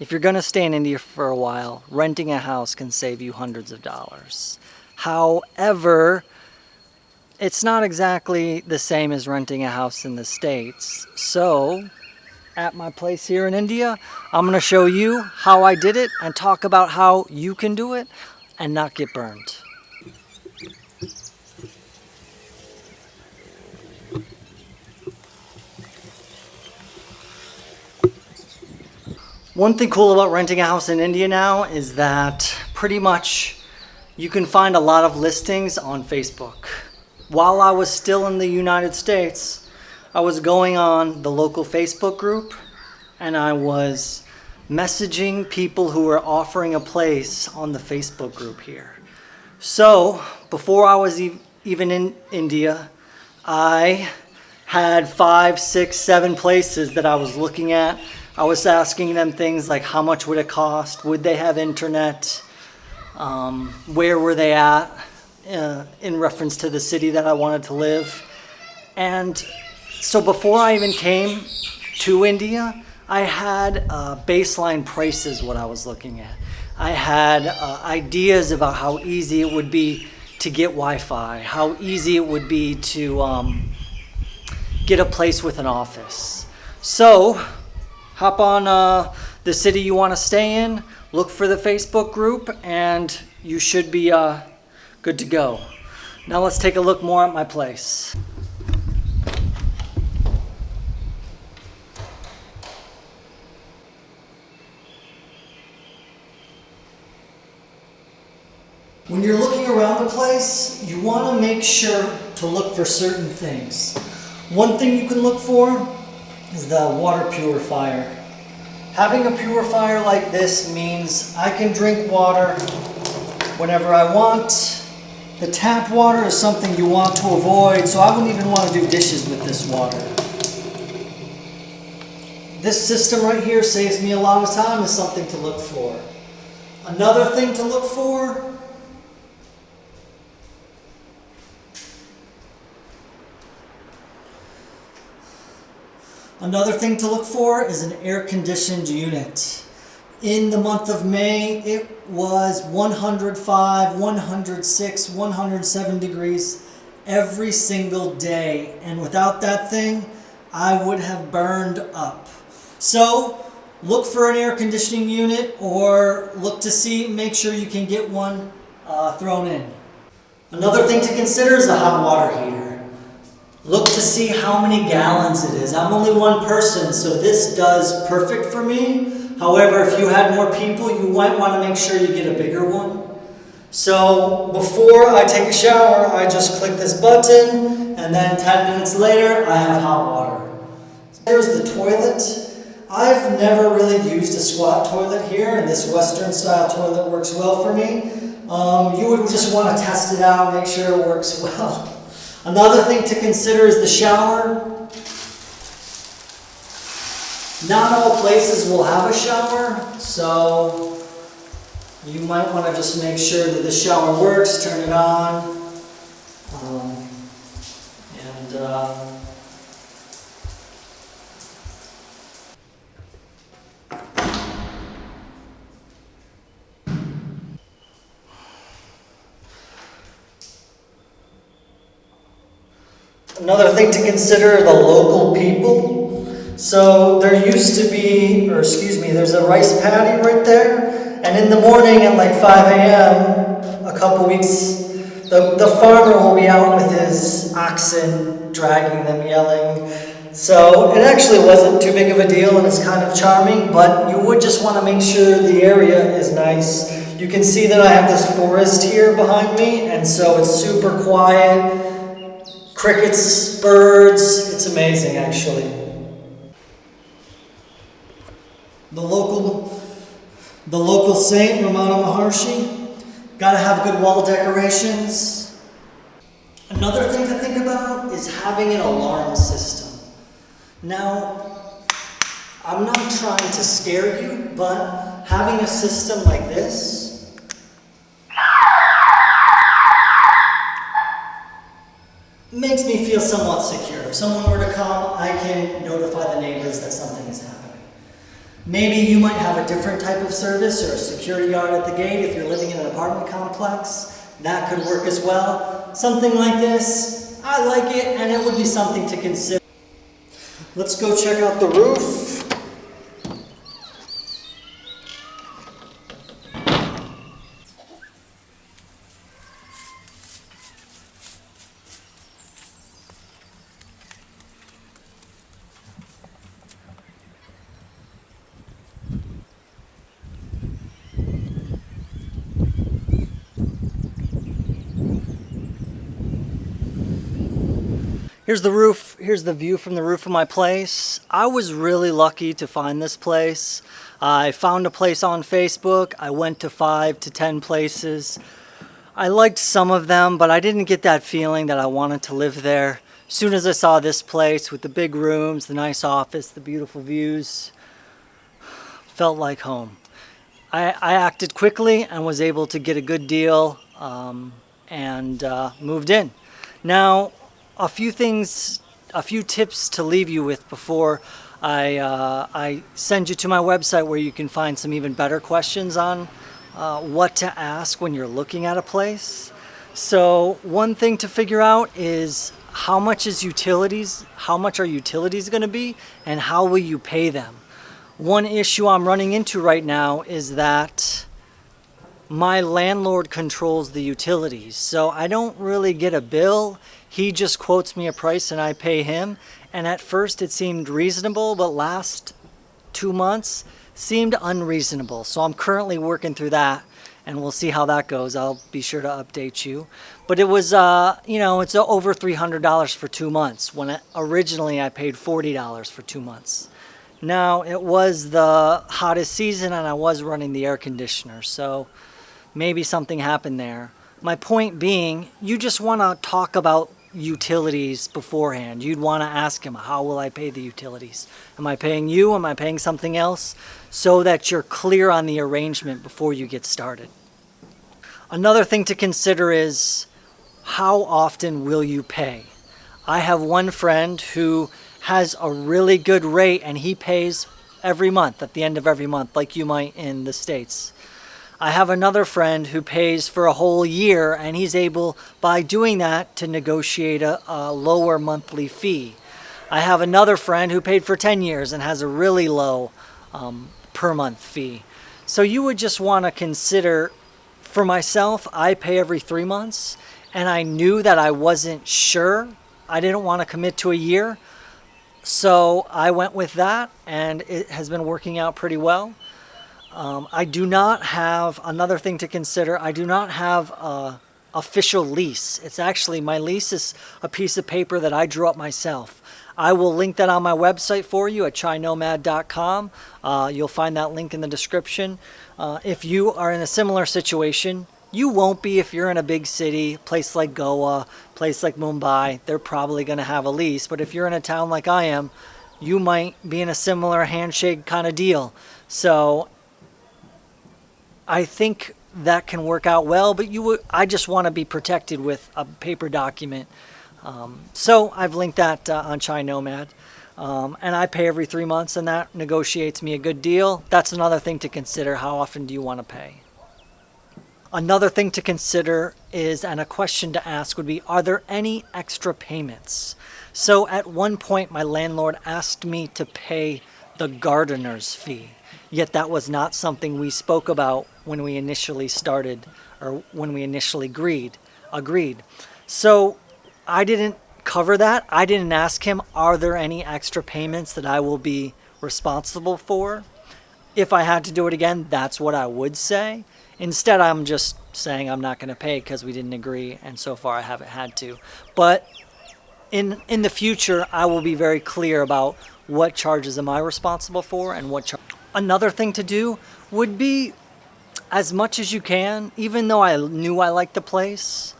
If you're going to stay in India for a while, renting a house can save you hundreds of dollars. However, it's not exactly the same as renting a house in the States. So, at my place here in India, I'm going to show you how I did it and talk about how you can do it and not get burned. One thing cool about renting a house in India now is that pretty much you can find a lot of listings on Facebook. While I was still in the United States, I was going on the local Facebook group and I was messaging people who were offering a place on the Facebook group here. So before I was even in India, I had 5, 6, 7 places that I was looking at. I was asking them things like how much would it cost, would they have internet, where were they at in reference to the city that I wanted to live. And so before I even came to India, I had baseline prices what I was looking at. I had ideas about how easy it would be to get Wi-Fi, how easy it would be to get a place with an office. So hop on the city you want to stay in, look for the Facebook group, and you should be good to go. Now let's take a look more at my place. When you're looking around the place, you want to make sure to look for certain things. One thing you can look for is the water purifier. Having a purifier like this means I can drink water whenever I want. The tap water is something you want to avoid, so I wouldn't even want to do dishes with this water. This system right here saves me a lot of time, is something to look for. Another thing to look for is an air-conditioned unit. In the month of May, it was 105, 106, 107 degrees every single day. And without that thing, I would have burned up. So, look for an air conditioning unit or look to see, make sure you can get one thrown in. Another thing to consider is a hot water heater. Look to see how many gallons it is. I'm only one person, so this does perfect for me. However, if you had more people, you might want to make sure you get a bigger one. So before I take a shower, I just click this button, and then 10 minutes later, I have hot water. Here's the toilet. I've never really used a squat toilet here, and this Western style toilet works well for me. You would just want to test it out, make sure it works well. Another thing to consider is the shower. Not all places will have a shower, so you might want to just make sure that the shower works, turn it on, Another thing to consider are the local people. So there used to be, there's a rice paddy right there, and in the morning at like 5 a.m., a couple weeks, the farmer will be out with his oxen, dragging them, yelling. So it actually wasn't too big of a deal and it's kind of charming, but you would just want to make sure the area is nice. You can see that I have this forest here behind me, and so it's super quiet. Crickets, birds, it's amazing actually. The local saint, Ramana Maharshi, gotta have good wall decorations. Another thing to think about is having an alarm system. Now, I'm not trying to scare you, but having a system like this makes me feel somewhat secure. If someone were to come, I can notify the neighbors that something is happening. Maybe you might have a different type of service or a security guard at the gate if you're living in an apartment complex. That could work as well. Something like this, I like it, and it would be something to consider. Let's go check out the roof. Here's the roof. Here's the view from the roof of my place. I was really lucky to find this place. I found a place on Facebook. I went to 5 to 10 places. I liked some of them, but I didn't get that feeling that I wanted to live there. As soon as I saw this place with the big rooms, the nice office, the beautiful views, felt like home. I acted quickly and was able to get a good deal and moved in. Now, a few tips to leave you with before I send you to my website where you can find some even better questions on what to ask when you're looking at a place. So one thing to figure out is how much are utilities going to be, and how will you pay them? One issue I'm running into right now is that my landlord controls the utilities, so I don't really get a bill. He just quotes me a price and I pay him. And at first it seemed reasonable, but last 2 months seemed unreasonable. So I'm currently working through that, and we'll see how that goes. I'll be sure to update you. But it was, it's over $300 for 2 months when originally I paid $40 for 2 months. Now, it was the hottest season and I was running the air conditioner, so maybe something happened there. My point being, you just want to talk about utilities beforehand. You'd want to ask him, how will I pay the utilities? Am I paying you? Am I paying something else? So that you're clear on the arrangement before you get started. Another thing to consider is, how often will you pay? I have one friend who has a really good rate and he pays every month, at the end of every month, like you might in the States. I have another friend who pays for a whole year, and he's able, by doing that, to negotiate a lower monthly fee. I have another friend who paid for 10 years and has a really low per month fee. So you would just want to consider, for myself, I pay every 3 months, and I knew that I wasn't sure. I didn't want to commit to a year. So I went with that, and it has been working out pretty well. I do not have, another thing to consider, I do not have a official lease. It's actually, my lease is a piece of paper that I drew up myself. I will link that on my website for you at trynomad.com. You'll find that link in the description. If you are in a similar situation, you won't be if you're in a big city, place like Goa, place like Mumbai, they're probably going to have a lease. But if you're in a town like I am, you might be in a similar handshake kind of deal. So I think that can work out well, but I just want to be protected with a paper document. So I've linked that on Chai Nomad. And I pay every 3 months, and that negotiates me a good deal. That's another thing to consider. How often do you want to pay? Another thing to consider is, and a question to ask would be, are there any extra payments? So at one point, my landlord asked me to pay the gardener's fee. Yet that was not something we spoke about when we initially started, or when we initially agreed. So I didn't cover that. I didn't ask him, are there any extra payments that I will be responsible for? If I had to do it again, that's what I would say. Instead, I'm just saying I'm not going to pay because we didn't agree, and so far I haven't had to. But in the future, I will be very clear about what charges am I responsible for and what charges. Another thing to do would be, as much as you can, even though I knew I liked the place,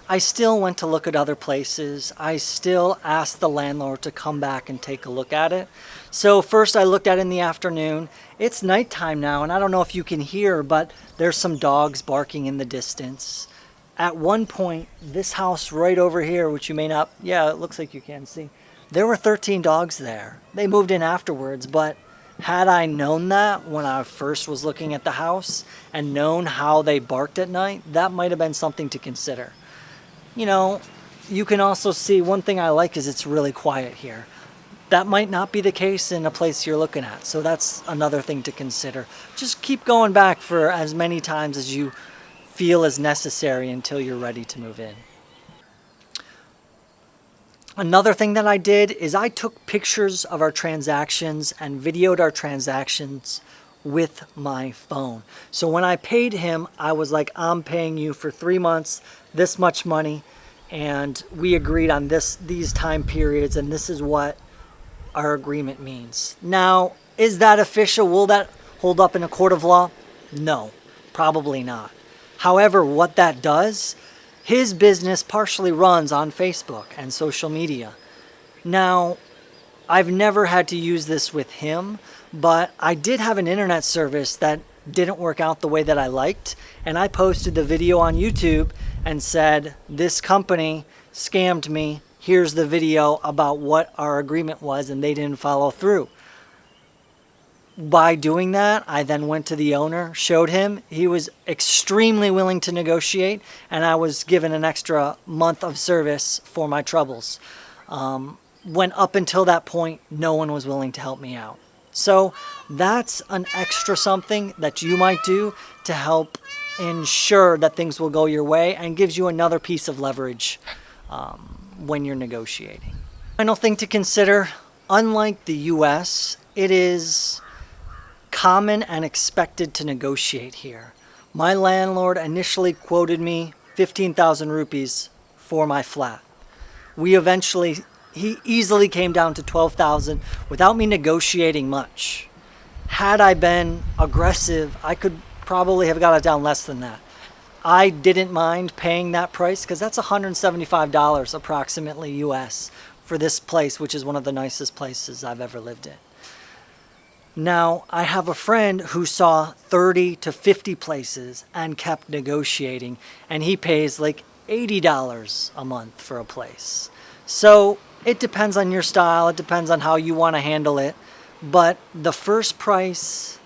I still went to look at other places. I still asked the landlord to come back and take a look at it. So first I looked at it in the afternoon. It's nighttime now, and I don't know if you can hear, but there's some dogs barking in the distance. At one point, this house right over here, which you may not, yeah, it looks like you can see, there were 13 dogs there. They moved in afterwards, but Had I known that when I first was looking at the house and known how they barked at night, that might have been something to consider. You know, you can also see one thing I like is it's really quiet here. That might not be the case in a place you're looking at. So that's another thing to consider. Just keep going back for as many times as you feel is necessary until you're ready to move in. Another thing that I did is I took pictures of our transactions and videoed our transactions with my phone. So when I paid him, I was like, I'm paying you for 3 months, this much money, and we agreed on these time periods, and this is what our agreement means. Now, is that official? Will that hold up in a court of law? No, probably not. However, what that does, his business partially runs on Facebook and social media. Now, I've never had to use this with him, but I did have an internet service that didn't work out the way that I liked, and I posted the video on YouTube and said, this company scammed me. Here's the video about what our agreement was, and they didn't follow through. By doing that, I then went to the owner, showed him. He was extremely willing to negotiate, and I was given an extra month of service for my troubles. When up until that point, no one was willing to help me out. So that's an extra something that you might do to help ensure that things will go your way and gives you another piece of leverage when you're negotiating. Final thing to consider, unlike the US, it is common and expected to negotiate here. My landlord initially quoted me 15,000 rupees for my flat. He easily came down to 12,000 without me negotiating much. Had I been aggressive, I could probably have got it down less than that. I didn't mind paying that price because that's $175 approximately US for this place, which is one of the nicest places I've ever lived in. Now, I have a friend who saw 30 to 50 places and kept negotiating, and he pays like $80 a month for a place. So it depends on your style, it depends on how you want to handle it, but the first price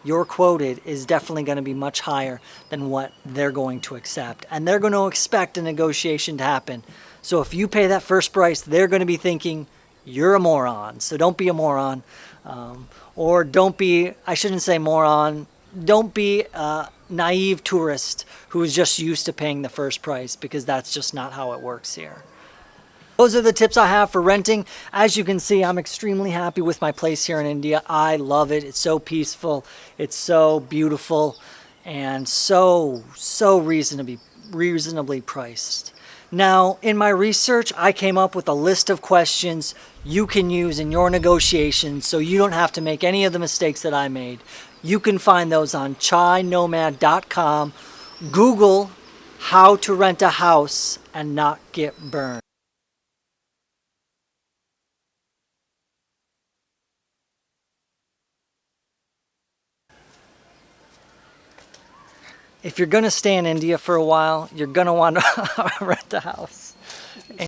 you're quoted is definitely going to be much higher than what they're going to accept, and they're going to expect a negotiation to happen. So if you pay that first price, they're going to be thinking you're a moron. So don't be a moron. Or don't be, I shouldn't say moron, don't be a naive tourist who is just used to paying the first price, because that's just not how it works here. Those are the tips I have for renting. As you can see, I'm extremely happy with my place here in India. I love it. It's so peaceful. It's so beautiful and so reasonably priced. Now, in my research, I came up with a list of questions you can use in your negotiations so you don't have to make any of the mistakes that I made. You can find those on chainomad.com. Google how to rent a house and not get burned. If you're going to stay in India for a while, you're going to want to rent a house.